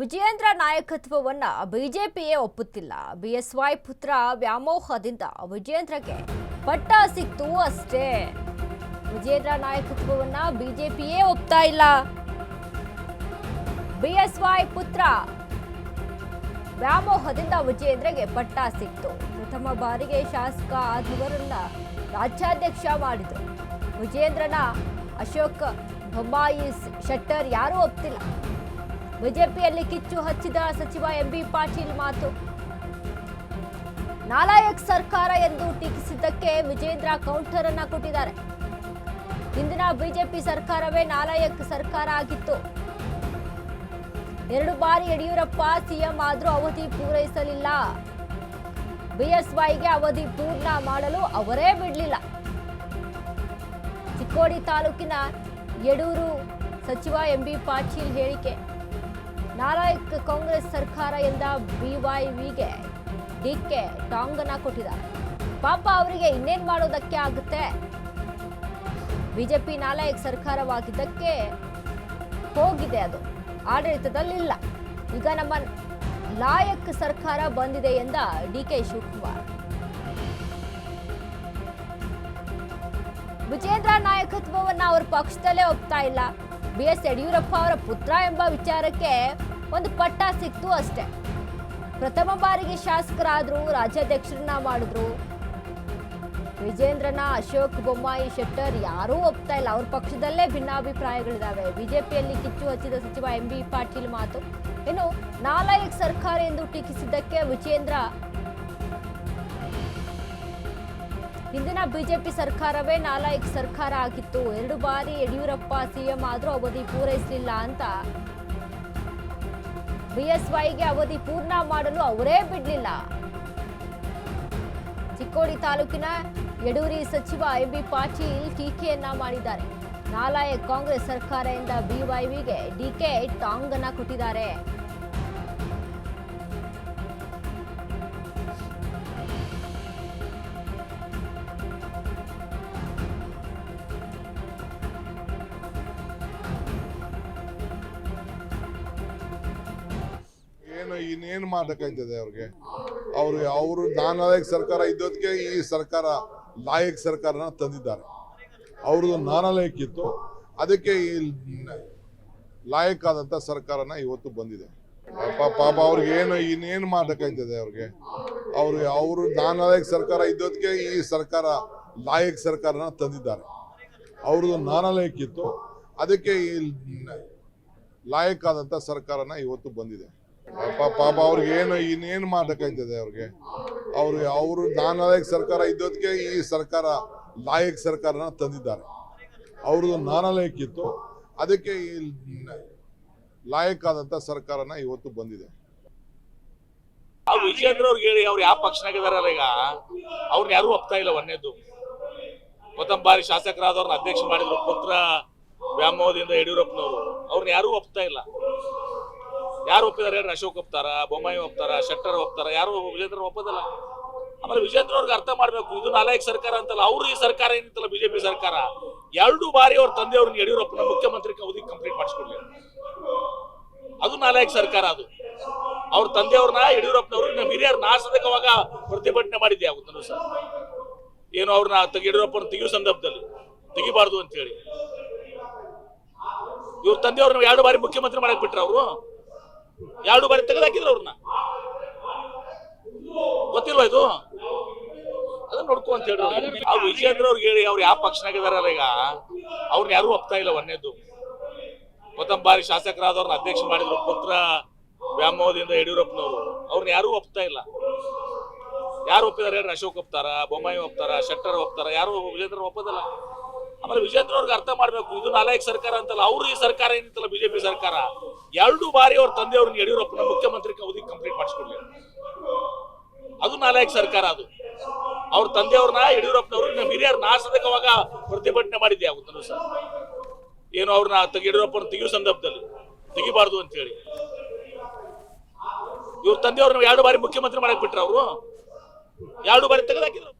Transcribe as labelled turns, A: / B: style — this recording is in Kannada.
A: ವಿಜಯೇಂದ್ರ ನಾಯಕತ್ವವನ್ನ ಬಿಜೆಪಿಯೇ ಒಪ್ಪುತ್ತಿಲ್ಲ. ಬಿಎಸ್ವೈ ಪುತ್ರ ವ್ಯಾಮೋಹದಿಂದ ವಿಜಯೇಂದ್ರಗೆ ಪಟ್ಟ ಸಿಕ್ತು ಅಷ್ಟೇ. ವಿಜಯೇಂದ್ರ ನಾಯಕತ್ವವನ್ನ ಬಿಜೆಪಿಯೇ ಒಪ್ತಾ ಇಲ್ಲ. ಬಿಎಸ್ವೈ ಪುತ್ರ ವ್ಯಾಮೋಹದಿಂದ ವಿಜಯೇಂದ್ರಗೆ ಪಟ್ಟ ಸಿಕ್ತು. ಪ್ರಥಮ ಬಾರಿಗೆ ಶಾಸಕ ಆದವರನ್ನ ರಾಜ್ಯಾಧ್ಯಕ್ಷ ಮಾಡಿದ್ರು. ವಿಜಯೇಂದ್ರನ ಅಶೋಕ್ ಬೊಮ್ಮಾಯಿ ಶೆಟ್ಟರ್ ಯಾರೂ ಒಪ್ತಿಲ್ಲ. ಬಿಜೆಪಿಯಲ್ಲಿ ಕಿಚ್ಚು ಹಚ್ಚಿದ ಸಚಿವ ಎಂಬಿ ಪಾಟೀಲ್ ಮಾತು. ನಾಲಾಯಕ್ ಸರ್ಕಾರ ಎಂದು ಟೀಕಿಸಿದ್ದಕ್ಕೆ ವಿಜಯೇಂದ್ರ ಕೌಂಟರ್ ಅನ್ನ ಕೊಟ್ಟಿದ್ದಾರೆ. ಹಿಂದಿನ ಬಿಜೆಪಿ ಸರ್ಕಾರವೇ ನಾಲಾಯಕ್ ಸರ್ಕಾರ ಆಗಿತ್ತು. 2 ಬಾರಿ ಯಡಿಯೂರಪ್ಪ ಸಿಎಂ ಆದ್ರೂ ಅವಧಿ ಪೂರೈಸಲಿಲ್ಲ. ಬಿಎಸ್ವೈಗೆ ಅವಧಿ ಪೂರ್ಣ ಮಾಡಲು ಅವರೇ ಬಿಡಲಿಲ್ಲ. ಚಿಕ್ಕೋಡಿ ತಾಲೂಕಿನ ಯಡೂರು ಸಚಿವ ಎಂಬಿ ಪಾಟೀಲ್ ಹೇಳಿಕೆ. ನಾಲಾಯಕ್ ಕಾಂಗ್ರೆಸ್ ಸರ್ಕಾರ ಎಂದ ಬಿವೈವಿಗೆ ಡಿಕೆ ಟಾಂಗನ್ನ ಕೊಟ್ಟಿದ್ದಾರೆ. ಪಾಪ ಅವರಿಗೆ ಇನ್ನೇನ್ ಮಾಡೋದಕ್ಕೆ ಆಗುತ್ತೆ. ಬಿಜೆಪಿ ನಾಲಾಯಕ್ ಸರ್ಕಾರವಾಗಿದ್ದಕ್ಕೆ ಹೋಗಿದೆ, ಅದು ಆಡಳಿತದಲ್ಲಿಲ್ಲ. ಈಗ ನಮ್ಮ ಲಾಯಕ್ ಸರ್ಕಾರ ಬಂದಿದೆ ಎಂದ ಡಿಕೆ ಶಿವಕುಮಾರ್. ವಿಜಯೇಂದ್ರ ನಾಯಕತ್ವವನ್ನ ಅವರ ಪಕ್ಷದಲ್ಲೇ ಒಪ್ತಾ ಇಲ್ಲ. ಬಿಎಸ್ ಯಡಿಯೂರಪ್ಪ ಅವರ ಪುತ್ರ ಎಂಬ ವಿಚಾರಕ್ಕೆ ಒಂದು ಪಟ್ಟ ಸಿಕ್ತು ಅಷ್ಟೇ. ಪ್ರಥಮ ಬಾರಿಗೆ ಶಾಸಕರಾದ್ರು, ರಾಜ್ಯಾಧ್ಯಕ್ಷರನ್ನ ಮಾಡಿದ್ರು. ವಿಜೇಂದ್ರನ ಅಶೋಕ್ ಬೊಮ್ಮಾಯಿ ಶೆಟ್ಟರ್ ಯಾರೂ ಒಪ್ತಾ ಇಲ್ಲ. ಅವ್ರ ಪಕ್ಷದಲ್ಲೇ ಭಿನ್ನಾಭಿಪ್ರಾಯಗಳಿದಾವೆ. ಬಿಜೆಪಿಯಲ್ಲಿ ಕಿಚ್ಚು ಹಚ್ಚಿದ ಸಚಿವ ಎಂಬಿ ಪಾಟೀಲ್ ಮಾತು. ಇನ್ನು ನಾಲಾಯಕ್ ಸರ್ಕಾರ ಎಂದು ಟೀಕಿಸಿದ್ದಕ್ಕೆ ವಿಜೇಂದ್ರ ಹಿಂದಿನ ಬಿಜೆಪಿ ಸರ್ಕಾರವೇ ನಾಲಾಯಕ್ ಸರ್ಕಾರ ಆಗಿತ್ತು. 2 ಬಾರಿ ಯಡಿಯೂರಪ್ಪ ಸಿಎಂ ಆದ್ರೂ ಅವಧಿ ಪೂರೈಸಲಿಲ್ಲ ಅಂತ ಬಿಎಸ್ವೈಗೆ ಅವಧಿ ಪೂರ್ಣ ಮಾಡಲು ಅವರೇ ಬಿಡಲಿಲ್ಲ. ಚಿಕ್ಕೋಡಿ ತಾಲೂಕಿನ ಯಡೂರಿ ಸಚಿವ ಎಂಬಿ ಪಾಟೀಲ್ ಟೀಕೆಯನ್ನ ಮಾಡಿದ್ದಾರೆ. ನಾಲಾಯಕ್ ಕಾಂಗ್ರೆಸ್ ಸರ್ಕಾರ ಎಂದ ಬಿವೈವಿಗೆ ಡಿಕೆ ಟಾಂಗ್ ಅನ್ನ ಕೊಟ್ಟಿದ್ದಾರೆ.
B: ಇನ್ನೇನು ಮಾಡಬೇಕಾಯ್ತದೆ ಅವ್ರಿಗೆ. ಅವರು ನಾಲಾಯಕ್ ಸರ್ಕಾರ ಇದ್ದೋದಕ್ಕೆ ಈ ಸರ್ಕಾರ ಲಾಯಕ್ ಸರ್ಕಾರನ ತಂದಿದ್ದಾರೆ. ಅವ್ರದ್ದು ನಾಲಾಯಕ್ ಇತ್ತು, ಅದಕ್ಕೆ ಈ ಲಾಯಕ್ ಆದಂತ ಸರ್ಕಾರನ ಇವತ್ತು ಬಂದಿದೆ. ಪಾಪ ಅವ್ರಿಗೆ ಇನ್ನೇನು ಮಾಡಬೇಕಾಯ್ತದೆ ಅವ್ರಿಗೆ. ಅವರು ನಾಲಾಯಕ್ ಸರ್ಕಾರ ಇದ್ದೋದಕ್ಕೆ ಈ ಸರ್ಕಾರ ಲಾಯಕ್ ಸರ್ಕಾರನ ತಂದಿದ್ದಾರೆ. ಅವ್ರದ್ದು ನಾಲಾಯಕ್ ಇತ್ತು, ಅದಕ್ಕೆ ಈ ಲಾಯಕ್ ಆದಂತ ಸರ್ಕಾರನ ಇವತ್ತು ಬಂದಿದೆ. ಪಾಪ ಅವ್ರಿಗೆ ಇನ್ನೇನು ಮಾಡಬೇಕಾಯ್ತದೆ ಅವ್ರಿಗೆ. ಅವರು ನಾಲಾಯಕ್ ಸರ್ಕಾರ ಇದ್ದೋದಕ್ಕೆ ಈ ಸರ್ಕಾರ ಲಾಯಕ್ ಸರ್ಕಾರನ ತಂದಿದ್ದಾರೆ. ಅವ್ರದ್ದು ನಾಲಾಯಕ್ ಇತ್ತು, ಅದಕ್ಕೆ ಈ ಲಾಯಕ್ ಆದಂತ ಸರ್ಕಾರನ ಇವತ್ತು ಬಂದಿದೆ.
C: ವಿಜೇಂದ್ರ ಅವ್ರಿಗೆ ಹೇಳಿ ಅವ್ರು ಯಾವ ಪಕ್ಷನಾಗಿದಾರಲ್ಲ, ಈಗ ಅವ್ರನ್ನ ಯಾರು ಒಪ್ತಾ ಇಲ್ಲ. ಒಂದೇದು ಪ್ರಥಮ ಬಾರಿ ಶಾಸಕರಾದವ್ರನ್ನ ಅಧ್ಯಕ್ಷ ಮಾಡಿದ್ರು ಪುತ್ರ ವ್ಯಾಮೋಹದಿಂದ ಯಡಿಯೂರಪ್ಪನವರು. ಅವ್ರನ್ನ ಯಾರು ಒಪ್ತಾ ಇಲ್ಲ. ಯಾರು ಒಪ್ಪಿದಾರೆ? ಅಶೋಕ್ ಒಪ್ತಾರ, ಬೊಮ್ಮಾಯಿ ಒಪ್ತಾರ, ಶೆಟ್ಟರ್ ಒಪ್ತಾರ, ಯಾರು ವಿಜೇಂದ್ರ ಒಪ್ಪೋದಿಲ್ಲ. ಆಮೇಲೆ ವಿಜೇಂದ್ರ ಅವ್ರಿಗೆ ಅರ್ಥ ಮಾಡ್ಬೇಕು, ಇದು ನಾಲಾಯಕ್ ಸರ್ಕಾರ ಅಂತಲ್ಲ. ಅವ್ರು ಈ ಸರ್ಕಾರ ಏನಿತ್ತಲ್ಲ ಬಿಜೆಪಿ ಸರ್ಕಾರ, 2 ಬಾರಿ ಅವ್ರ ತಂದೆಯವ್ರನ್ನ ಯಡಿಯೂರಪ್ಪನ ಮುಖ್ಯಮಂತ್ರಿ ಅವಧಿ ಕಂಪ್ಲೀಟ್ ಮಾಡಿಸ್ಕೊಡ್ಲಿ. ಅದು ನಾಲಾಯಕ್ ಸರ್ಕಾರ. ಅದು ಅವ್ರ ತಂದೆಯವ್ರನ್ನ ಯಡಿಯೂರಪ್ಪನವ್ರು ನಮ್ಮ ಹಿರಿಯರ್ ನಾಶದಕ್ಕೆ ಅವಾಗ ಪ್ರತಿಭಟನೆ ಮಾಡಿದ್ದೆ ಆಗುತ್ತ ಸರ್. ಏನು ಅವ್ರನ್ನ ಯಡಿಯೂರಪ್ಪನ ತೆಗಿಯೋ ಸಂದರ್ಭದಲ್ಲಿ ತೆಗಿಬಾರ್ದು ಅಂತ ಹೇಳಿ ಇವ್ರ ತಂದೆಯವ್ರನ್ನ 2 ಬಾರಿ ಮುಖ್ಯಮಂತ್ರಿ ಮಾಡಕ್ ಬಿಟ್ರ. ಅವರು 2 ಬಾರಿ ತೆಗೆದಾಕಿದ್ರು ಅವ್ರನ್ನ. ಗೊತ್ತಿಲ್ವಾ ಇದು? ಅದನ್ನ ನೋಡ್ಕೊ ಅಂತ ಹೇಳಿ. ಆ ವಿಜೇಂದ್ರ ಅವ್ರಿಗೆ ಹೇಳಿ ಅವ್ರು ಯಾವ ಪಕ್ಷನಾಗಿದಾರಲ್ಲ, ಈಗ ಅವ್ರನ್ನ ಯಾರು ಒಪ್ತಾ ಇಲ್ಲ. ಒಂದೇದು ಪ್ರಥಮ ಬಾರಿ ಶಾಸಕರಾದವ್ರನ್ನ ಅಧ್ಯಕ್ಷ ಮಾಡಿದ್ರು ಪುತ್ರ ವ್ಯಾಮೋಹದಿಂದ ಯಡಿಯೂರಪ್ಪನವರು. ಅವ್ರನ್ನ ಯಾರು ಒಪ್ತಾ ಇಲ್ಲ. ಯಾರು ಒಪ್ಪಿದಾರೆ? ಅಶೋಕ್ ಒಪ್ತಾರ, ಬೊಮ್ಮಾಯಿ ಒಪ್ತಾರ, ಶೆಟ್ಟರ್ ಒಪ್ತಾರ, ಯಾರು ವಿಜೇಂದ್ರ ಒಪ್ಪೋದಿಲ್ಲ. ಆಮೇಲೆ ವಿಜೇಂದ್ರ ಅವ್ರಿಗೆ ಅರ್ಥ ಮಾಡ್ಬೇಕು, ಇದು ನಾಲಾಯಕ್ ಸರ್ಕಾರ ಅಂತಲ್ಲ. ಅವ್ರು ಈ ಸರ್ಕಾರ ಏನಿತ್ತಲ್ಲ ಬಿಜೆಪಿ ಸರ್ಕಾರ, 2 ಬಾರಿ ಅವ್ರ ತಂದೆಯವ್ರನ್ನ ಯಡಿಯೂರಪ್ಪನ ಮುಖ್ಯಮಂತ್ರಿ ಅವಧಿ ಕಂಪ್ಲೀಟ್ ಮಾಡಿಸ್ಕೊಡ್ಲಿ. ಅದು ನಾಲಾಯಕ್ ಸರ್ಕಾರ. ಅದು ಅವ್ರ ತಂದೆಯವ್ರನ್ನ ಯಡಿಯೂರಪ್ಪನವ್ರು ನಮ್ಮ ಹಿರಿಯರ್ ನಾಶದಕ್ಕೆ ಅವಾಗ ಪ್ರತಿಭಟನೆ ಮಾಡಿದ್ದೆ ಆಗುತ್ತ ಸರ್. ಏನು ಅವ್ರನ್ನ ಯಡಿಯೂರಪ್ಪನ ತೆಗಿಯೋ ಸಂದರ್ಭದಲ್ಲಿ ತೆಗಿಬಾರ್ದು ಅಂತ ಹೇಳಿ ಇವ್ರ ತಂದೆಯವ್ರನ್ನ 2 ಬಾರಿ ಮುಖ್ಯಮಂತ್ರಿ ಮಾಡಕ್ ಬಿಟ್ರ. ಅವರು 2 ಬಾರಿ ತೆಗೆದಾಕಿದ್ರು.